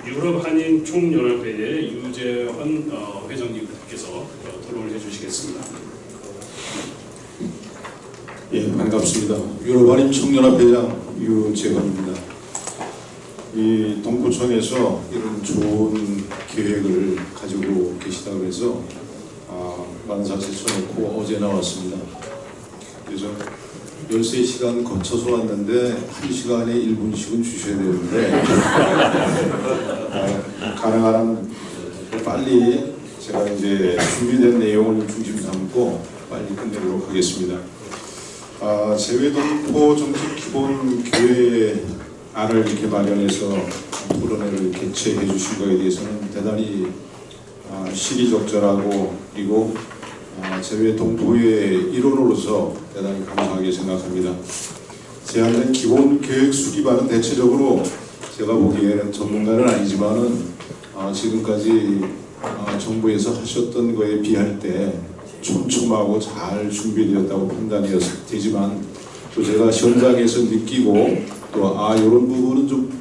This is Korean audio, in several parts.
유럽 한인 총연합회의 유재헌 회장님께서 토론을 해주시겠습니다. 예, 반갑습니다. 유럽 한인 총연합회장 유재헌입니다. 이 동포청에서 이런 좋은 계획을 가지고 계시다고 해서 만사체 쳐놓고 어제 나왔습니다. 그래서 13시간 거쳐서 왔는데 1시간에 1분씩은 주셔야 되는데 가능한 한 빨리 제가 이제 준비된 내용을 중심 삼고 빨리 끝내도록 하겠습니다. 재외동포 정책 기본 교회안을 이렇게 마련해서 토론회를 개최해 주신 것에 대해서는 대단히 시기적절하고 그리고 재외동포의 일원으로서 대단히 감사하게 생각합니다. 제안된 기본 계획 수립안은 대체적으로 제가 보기에는 전문가는 아니지만은 지금까지 정부에서 하셨던 거에 비할 때 촘촘하고 잘 준비되었다고 판단이 되지만 또 제가 현장에서 느끼고 또 이런 부분은 좀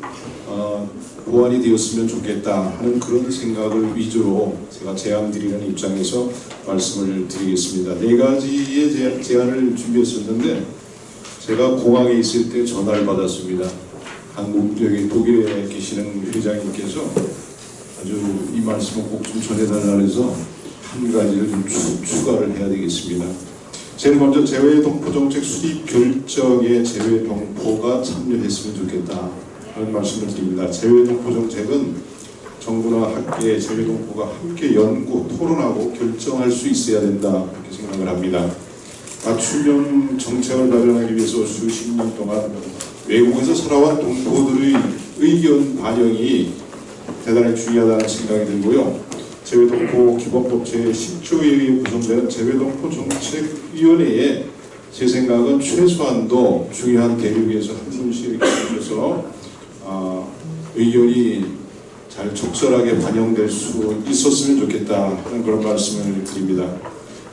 보완이 되었으면 좋겠다 하는 그런 생각을 위주로 제가 제안 드리는 입장에서 말씀을 드리겠습니다. 4가지의 제안을 준비했었는데 제가 공항에 있을 때 전화를 받았습니다. 여기 독일에 계시는 회장님께서 아주 이 말씀을 꼭 좀 전해달라 해서 한 가지를 좀 추가를 해야 되겠습니다. 제일 먼저 재외동포 정책 수립 결정에 재외동포가 참여했으면 좋겠다 하는 말씀을 드립니다. 재외동포 정책은 정부나 학계, 재외동포가 함께 연구, 토론하고 결정할 수 있어야 된다 그렇게 생각을 합니다. 맞춤형 정책을 마련하기 위해서 수십 년 동안 외국에서 살아온 동포들의 의견 반영이 대단히 중요하다는 생각이 들고요. 재외동포 기본법 제10조에 의해 구성되는 재외동포 정책위원회에 제 생각은 최소한도 중요한 대륙에서 한 분씩 이렇게 오셔서 의견이 잘 적절하게 반영될 수 있었으면 좋겠다 하는 그런 말씀을 드립니다.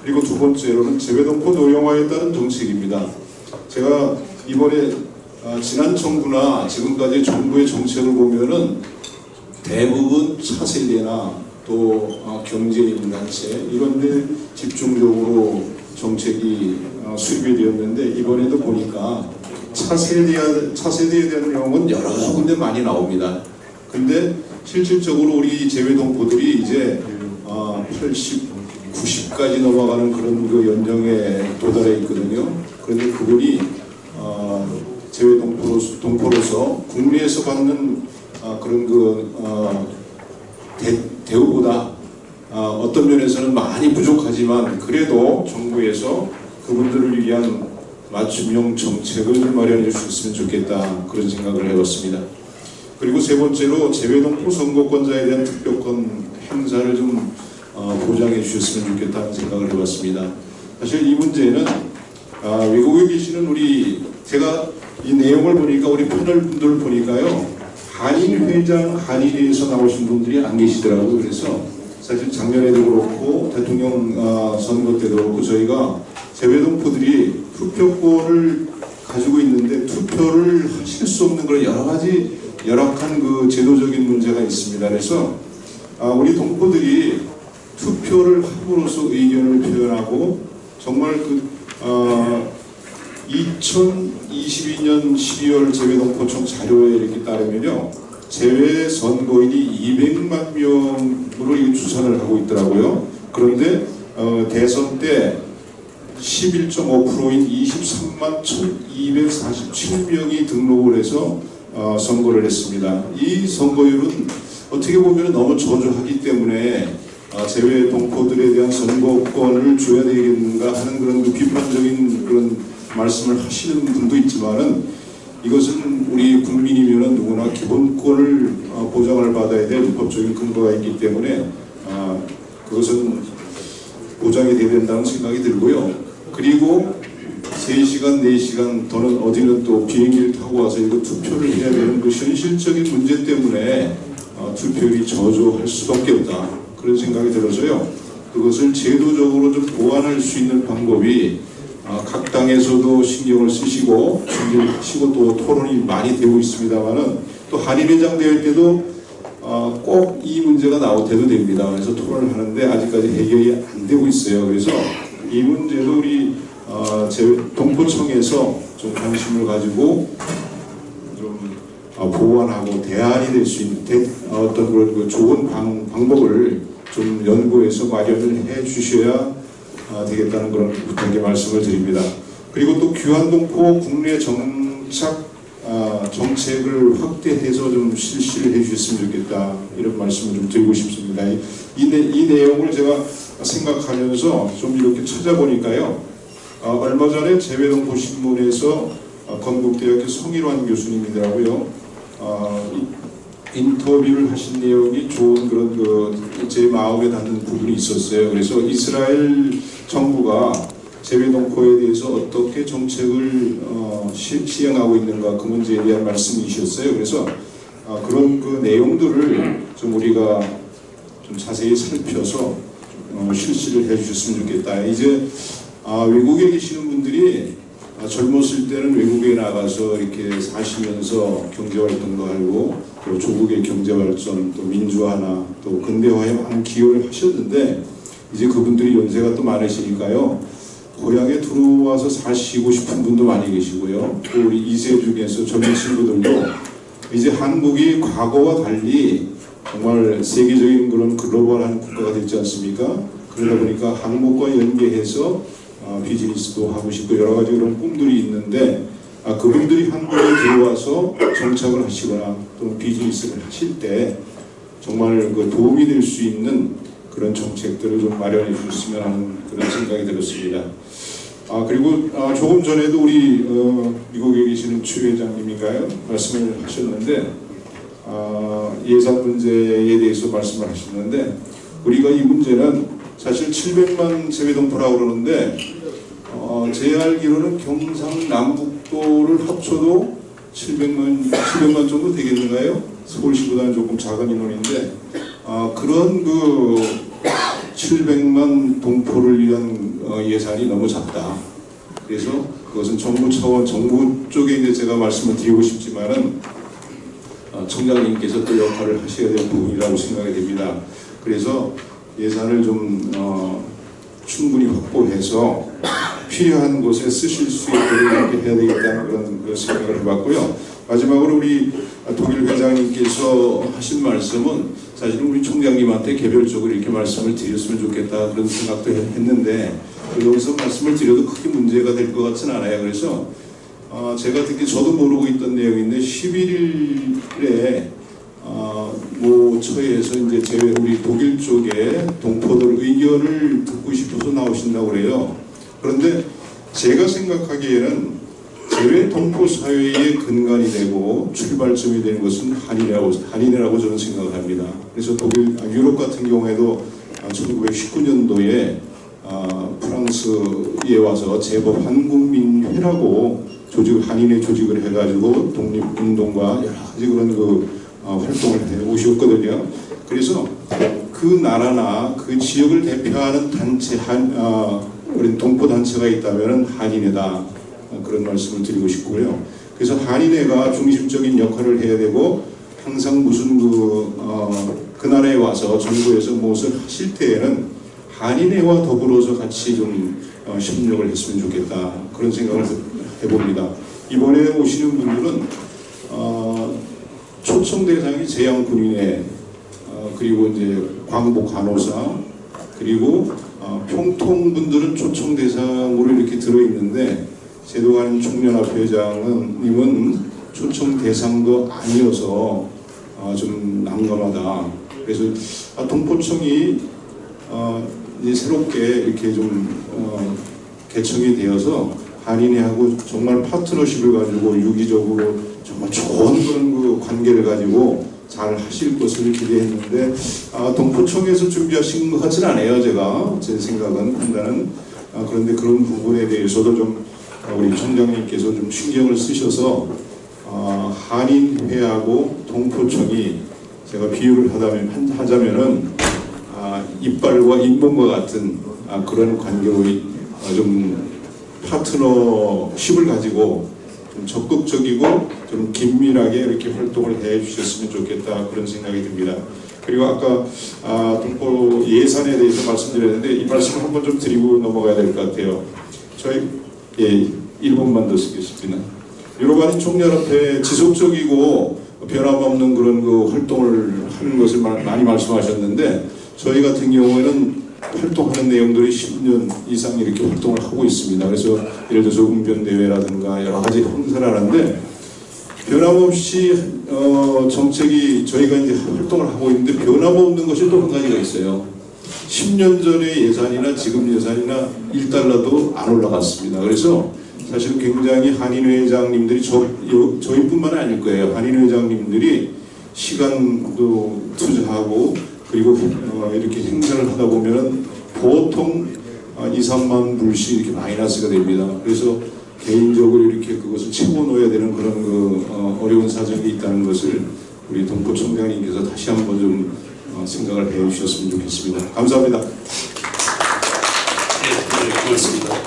그리고 두 번째로는 재외동포 노령화에 따른 정책입니다. 제가 이번에 지난 정부나 지금까지 정부의 정책을 보면은 대부분 차세대나 또 경제인단체 이런 데 집중적으로 정책이 수립이 되었는데 이번에도 보니까 차세대에 대한 내용은 여러 군데 많이 나옵니다. 근데 실질적으로 우리 재외동포들이 이제 80, 90까지 넘어가는 그런 그 연령에 도달해 있거든요. 그런데 그분이 재외동포로서 국내에서 받는 그런 대우보다 어떤 면에서는 많이 부족하지만 그래도 정부에서 그분들을 위한 맞춤형 정책을 마련해 주셨으면 좋겠다 그런 생각을 해봤습니다. 그리고 세 번째로 재외동포 선거권자에 대한 특별권 행사를 좀 보장해 주셨으면 좋겠다는 생각을 해봤습니다. 사실 이 문제는 외국에 계시는 제가 이 내용을 보니까 우리 패널 분들 보니까요. 한인회장, 한인회에서 나오신 분들이 안 계시더라고요. 그래서 사실 작년에도 그렇고 대통령 선거 때도 그렇고 저희가 재외동포들이 투표권을 가지고 있는데 투표를 하실 수 없는 그런 여러 가지 열악한 그 제도적인 문제가 있습니다. 그래서 우리 동포들이 투표를 함으로써 의견을 표현하고 정말 2022년 12월 재외동포청 자료에 이렇게 따르면요. 재외 선거인이 200만 명으로 추산을 하고 있더라고요. 그런데 대선 때 11.5%인 23만 1,247명이 등록을 해서 선거를 했습니다. 이 선거율은 어떻게 보면 너무 저조하기 때문에 재외동포들에 대한 선거권을 줘야 되겠는가 하는 그런 비판적인 그런 말씀을 하시는 분도 있지만은 이것은 우리 국민이면 누구나 기본권을 보장을 받아야 될 법적인 근거가 있기 때문에 그것은 보장이 되어야 된다는 생각이 들고요. 그리고 3시간, 4시간 또는 어디는 또 비행기를 타고 와서 이거 투표를 해야 되는 그 현실적인 문제 때문에 투표율이 저조할 수밖에 없다. 그런 생각이 들어서요. 그것을 제도적으로 좀 보완할 수 있는 방법이 각 당에서도 신경을 쓰시고 또 토론이 많이 되고 있습니다만은 또 한인회장 대회 때도 꼭 이 문제가 나오셔도 됩니다. 그래서 토론을 하는데 아직까지 해결이 안 되고 있어요. 그래서 이 문제도 우리 동포청에서 좀 관심을 가지고 좀 보완하고 대안이 될 수 있는 어떤 그런 좋은 방법을 좀 연구해서 마련을 해 주셔야 되겠다는 그런 부탁의 말씀을 드립니다. 그리고 또 귀환동포 국내 정착 정책을 확대해서 좀 실시를 해주셨으면 좋겠다, 이런 말씀을 좀 드리고 싶습니다. 이 내용을 제가 생각하면서 좀 이렇게 찾아보니까요, 얼마 전에 재외동포 신문에서 건국대학교 성일환 교수님이더라고요. 인터뷰를 하신 내용이 좋은 그런 제 마음에 닿는 부분이 있었어요. 그래서 이스라엘 정부가 재외동포에 대해서 어떻게 정책을 시행하고 있는가, 그 문제에 대한 말씀이셨어요. 그래서 그런 그 내용들을 좀 우리가 좀 자세히 살펴서 실시를 해주셨으면 좋겠다. 이제 외국에 계시는 분들이 젊었을 때는 외국에 나가서 이렇게 사시면서 경제활동도 하고 또 조국의 경제발전, 또 민주화나 또 근대화에 많은 기여를 하셨는데, 이제 그분들이 연세가 또 많으시니까요, 고향에 들어와서 사시고 싶은 분도 많이 계시고요. 또 우리 2세 중에서 젊은 친구들도 이제 한국이 과거와 달리 정말 세계적인 그런 글로벌한 국가가 됐지 않습니까? 그러다 보니까 한국과 연계해서 비즈니스도 하고 싶고 여러 가지 그런 꿈들이 있는데, 그분들이 한국에 들어와서 정착을 하시거나 또 비즈니스를 하실 때 정말 그 도움이 될 수 있는 그런 정책들을 좀 마련해 주셨으면 하는 그런 생각이 들었습니다. 그리고 조금 전에도 우리 미국에 계시는 최 회장님인가요? 말씀을 하셨는데, 예산 문제에 대해서 말씀을 하셨는데, 우리가 이 문제는 사실 700만 재외동포라고 그러는데, 제 알기로는 경상남북도를 합쳐도 700만 정도 되겠는가요? 서울시보다는 조금 작은 인원인데, 그런 그 700만 동포를 위한 예산이 너무 작다. 그래서 그것은 정부 차원, 정부 쪽에 이제 제가 말씀을 드리고 싶지만은 청장님께서 또 역할을 하셔야 될 부분이라고 생각이 됩니다. 그래서 예산을 좀 충분히 확보해서 필요한 곳에 쓰실 수 있도록 이렇게 해야 되겠다는 그런 생각을 해봤고요. 마지막으로 우리 독일 회장님께서 하신 말씀은 사실은 우리 총장님한테 개별적으로 이렇게 말씀을 드렸으면 좋겠다, 그런 생각도 했는데, 여기서 말씀을 드려도 크게 문제가 될 것 같지는 않아요. 그래서 제가 특히 저도 모르고 있던 내용인데 11일에 모 처에서 이제 우리 독일 쪽에 동포들 의견을 듣고 싶어서 나오신다고 그래요. 그런데 제가 생각하기에는 재외 동포 사회의 근간이 되고 출발점이 되는 것은 한인이라고 저는 생각을 합니다. 그래서 유럽 같은 경우에도 1919년도에 프랑스에 와서 제법 한국민회라고 한인의 조직을 해가지고 독립운동과 여러 가지 그런 활동을 해 오셨거든요. 그래서 그 나라나 그 지역을 대표하는 단체, 우리 동포 단체가 있다면 한인회다, 그런 말씀을 드리고 싶고요. 그래서 한인회가 중심적인 역할을 해야 되고, 항상 무슨 그 나라에 와서 정부에서 무엇을 하실 때에는 한인회와 더불어서 같이 좀 협력을 했으면 좋겠다, 그런 생각을 해봅니다. 이번에 오시는 분들은 초청 대상이 제양군인회, 그리고 이제 광복 간호사, 그리고 평통분들은 초청 대상으로 이렇게 들어있는데, 제도관 총연합회장님은 초청 대상도 아니어서 좀 난감하다. 그래서 동포청이 이제 새롭게 이렇게 좀 개청이 되어서 한인회하고 정말 파트너십을 가지고 유기적으로 정말 좋은 그런 그 관계를 가지고 잘 하실 것을 기대했는데, 동포청에서 준비하신 것 같지는 않아요. 제 생각은, 판단은. 그런데 그런 부분에 대해서도 좀 우리 총장님께서 좀 신경을 쓰셔서 한인회하고 동포청이 제가 비유를 하자면은 이빨과 잇몸과 같은 그런 관계로 좀 파트너십을 가지고 좀 적극적이고 좀 긴밀하게 이렇게 활동을 해 주셨으면 좋겠다 그런 생각이 듭니다. 그리고 아까 동포 예산에 대해서 말씀드렸는데 이 말씀을 한번 좀 드리고 넘어가야 될 것 같아요. 저희 1분만 더 쓰겠습니다. 유럽한인 총연합회 지속적이고 변함없는 그런 그 활동을 하는 것을 많이 말씀하셨는데 저희 같은 경우에는 활동하는 내용들이 10년 이상 이렇게 활동을 하고 있습니다. 그래서 예를 들어서 웅변대회라든가 여러 가지 행사를 하는데 변함없이 정책이 저희가 이제 활동을 하고 있는데 변함없는 것이 또 한 가지가 있어요. 10년 전의 예산이나 지금 예산이나 1달러도 안 올라갔습니다. 그래서 사실 굉장히 한인 회장님들이 저희뿐만 아닐 거예요. 한인 회장님들이 시간도 투자하고 그리고 이렇게 행사를 하다 보면 보통 2, 3만 불씩 이렇게 마이너스가 됩니다. 그래서 개인적으로 이렇게 그것을 채워놓아야 되는 그런 그 어려운 사정이 있다는 것을 우리 동포 총장님께서 다시 한번 좀 생각을 해 주셨으면 좋겠습니다. 감사합니다. 네, 고맙습니다.